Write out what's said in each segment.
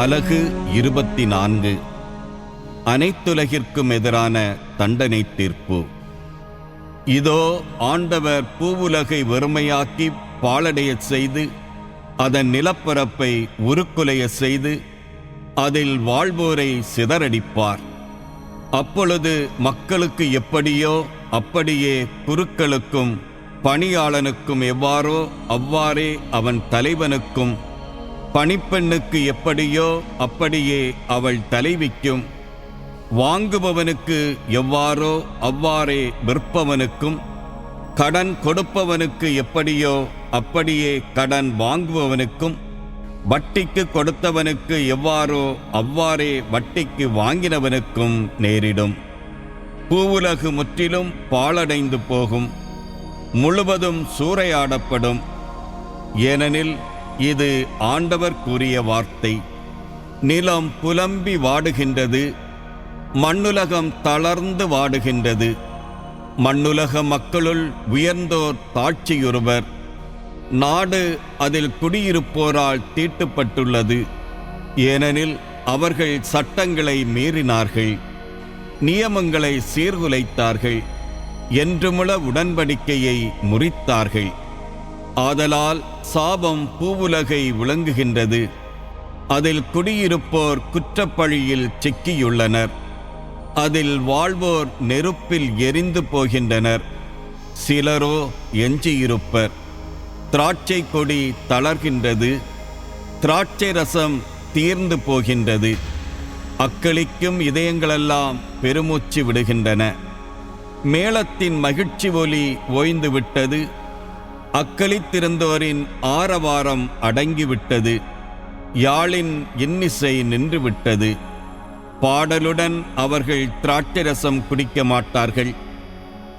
அலகு 24. அனைத்துலகிற்கும் எதிரான தண்டனை தீர்ப்பு. இதோ ஆண்டவர் பூவுலகை வெறுமையாக்கி பாழடையச் செய்து அதன் நிலப்பரப்பை உருக்குலைய செய்து அதில் வாழ்வோரை சிதறடிப்பார். அப்பொழுது மக்களுக்கு எப்படியோ அப்படியே குருக்களுக்கும் பணியாளனுக்கும் எவ்வாறோ அவ்வாறே அவன் தலைவனுக்கும், பணிப்பெண்ணுக்கு எப்படியோ அப்படியே அவள் தலைவிக்கும், வாங்குபவனுக்கு எவ்வாறோ அவ்வாறே விற்பவனுக்கும், கடன் கொடுப்பவனுக்கு எப்படியோ அப்படியே கடன் வாங்குபவனுக்கும், வட்டிக்கு கொடுத்தவனுக்கு எவ்வாறோ அவ்வாறே வட்டிக்கு வாங்கினவனுக்கும் நேரிடும். பூவுலகு முற்றிலும் பாழடைந்து போகும், முழுவதும் சூறையாடப்படும். ஏனெனில் இது ஆண்டவர் கூறிய வார்த்தை. நிலம் புலம்பி வாடுகின்றது, மண்ணுலகம் தளர்ந்து வாடுகின்றது. மண்ணுலக மக்களுள் உயர்ந்தோர் தாட்சியுறுவர். நாடு அதில் குடியிருப்போரால் தீட்டுப்பட்டுள்ளது. ஏனெனில் அவர்கள் சட்டங்களை மீறினார்கள், நியமங்களை சீர்குலைத்தார்கள், என்றுமுள்ள உடன்படிக்கையை முறித்தார்கள். ஆதலால் சாபம் பூவுலகை விளங்குகின்றது. அதில் குடியிருப்போர் குற்றப்பழியில் சிக்கியுள்ளனர். அதில் வாழ்வோர் நெருப்பில் எரிந்து போகின்றனர். சிலரோ எஞ்சியிருப்பர். திராட்சை கொடி தளர்கின்றது, திராட்சை ரசம் தீர்ந்து போகின்றது. அக்களிக்கும் இதயங்களெல்லாம் பெருமூச்சு விடுகின்றன. மேளத்தின் மகிழ்ச்சி ஒலி ஓய்ந்துவிட்டது, அக்களித்திருந்தோரின் ஆரவாரம் அடங்கிவிட்டது. யாழின் இன்னிசை நின்றுவிட்டது. பாடலுடன் அவர்கள் திராட்சரசம் குடிக்க மாட்டார்கள்.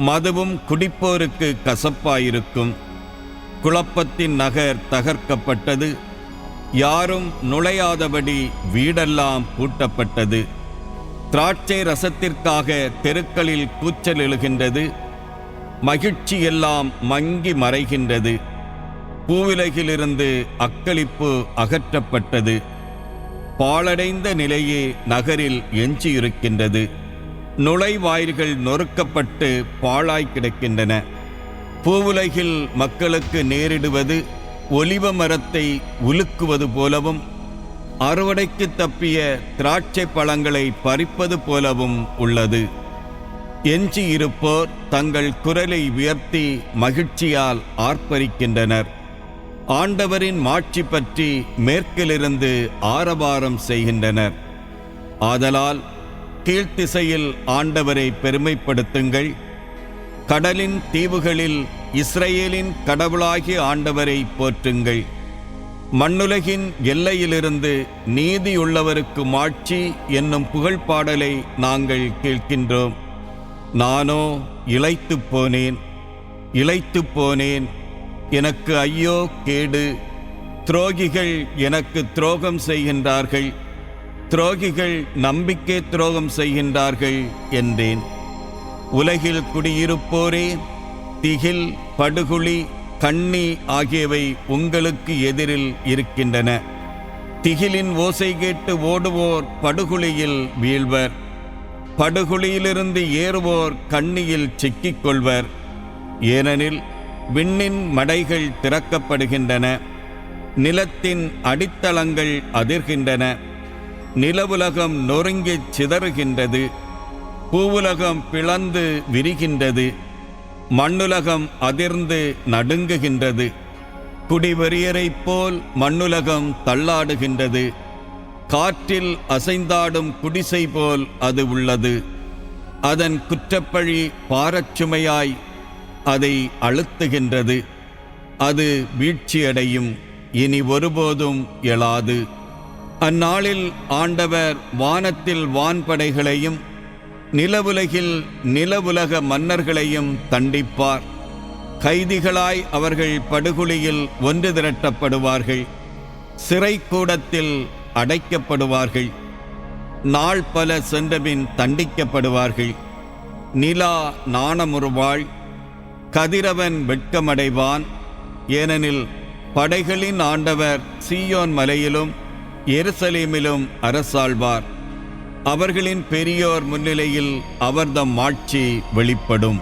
மதுவும் குடிப்போருக்கு கசப்பாயிருக்கும். குழப்பத்தின் நகர் தகர்க்கப்பட்டது, யாரும் நுழையாதபடி வீடெல்லாம் பூட்டப்பட்டது. திராட்சை ரசத்திற்காக தெருக்களில் கூச்சல் எழுகின்றது, மகிழ்ச்சி எல்லாம் மங்கி மறைகின்றது. பூவிலகிலிருந்து அக்களிப்பு அகற்றப்பட்டது. பாழடைந்த நிலையே நகரில் எஞ்சியிருக்கின்றது. நுழைவாயில்கள் நொறுக்கப்பட்டு பாழாய் கிடக்கின்றன. பூவுலகில் மக்களுக்கு நேரிடுவது ஒலிவ மரத்தை உலுக்குவது போலவும், அறுவடைக்கு தப்பிய திராட்சை பழங்களை பறிப்பது போலவும் உள்ளது. எஞ்சியிருப்போர் தங்கள் குரலை உயர்த்தி மகிழ்ச்சியால் ஆர்ப்பரிக்கின்றனர். ஆண்டவரின் மாட்சி பற்றி மேற்கிலிருந்து ஆரவாரம் செய்கின்றனர். ஆதலால் கீழ்த்திசையில் ஆண்டவரை பெருமைப்படுத்துங்கள். கடலின் தீவுகளில் இஸ்ரவேலின் கடவுளாகிய ஆண்டவரை போற்றுங்கள். மண்ணுலகின் எல்லையிலிருந்து நீதியுள்ளவருக்கு மாட்சி என்னும் புகழ்பாடலை நாங்கள் கேட்கின்றோம். நானோ இளைத்துப் போனேன், இளைத்துப் போனேன், எனக்கு ஐயோ கேடு. துரோகிகள் எனக்கு துரோகம் செய்கின்றார்கள், துரோகிகள் நம்பிக்கை துரோகம் செய்கின்றார்கள் என்றேன். உலகில் குடியிருப்போரே, திகில், படுகுழி, கண்ணி ஆகியவை உங்களுக்கு எதிரில் இருக்கின்றன. திகிலின் ஓசை கேட்டு ஓடுவோர் படுகுழியில் வீழ்வர். படுகுழியிலிருந்து ஏறுவோர் கண்ணியில் சிக்கிக்கொள்வர். ஏனெனில் விண்ணின் மடைகள் திறக்கப்படுகின்றன, நிலத்தின் அடித்தளங்கள் அதிர்கின்றன. நிலவுலகம் நொறுங்கிச் சிதறுகின்றது, பூவுலகம் பிளந்து விரிகின்றது, மண்ணுலகம் அதிர்ந்து நடுங்குகின்றது. குடிவெறியரைப் போல் மண்ணுலகம் தள்ளாடுகின்றது. காற்றில் அசைந்தாடும் குடிசை போல் அது உள்ளது. அதன் குற்றப்பழி பாரச்சுமையாய் அதை அழுத்துகின்றது. அது வீழ்ச்சியடையும், இனி ஒருபோதும் எழாது. அந்நாளில் ஆண்டவர் வானத்தில் வான்படைகளையும் நிலவுலகில் நிலவுலக மன்னர்களையும் தண்டிப்பார். கைதிகளாய் அவர்கள் படுகுழியில் ஒன்று திரட்டப்படுவார்கள், சிறை கூடத்தில் அடைக்கப்படுவார்கள். நாள் பல சென்றபின் தண்டிக்கப்படுவார்கள். நிலா நாணமுறுவாள், கதிரவன் வெட்கமடைவான். ஏனெனில் படைகளின் ஆண்டவர் சீயோன் மலையிலும் எருசலேமிலும் அரசாள்வார். அவர்களின் பெரியோர் முன்னிலையில் அவர்தம் ஆட்சி வெளிப்படும்.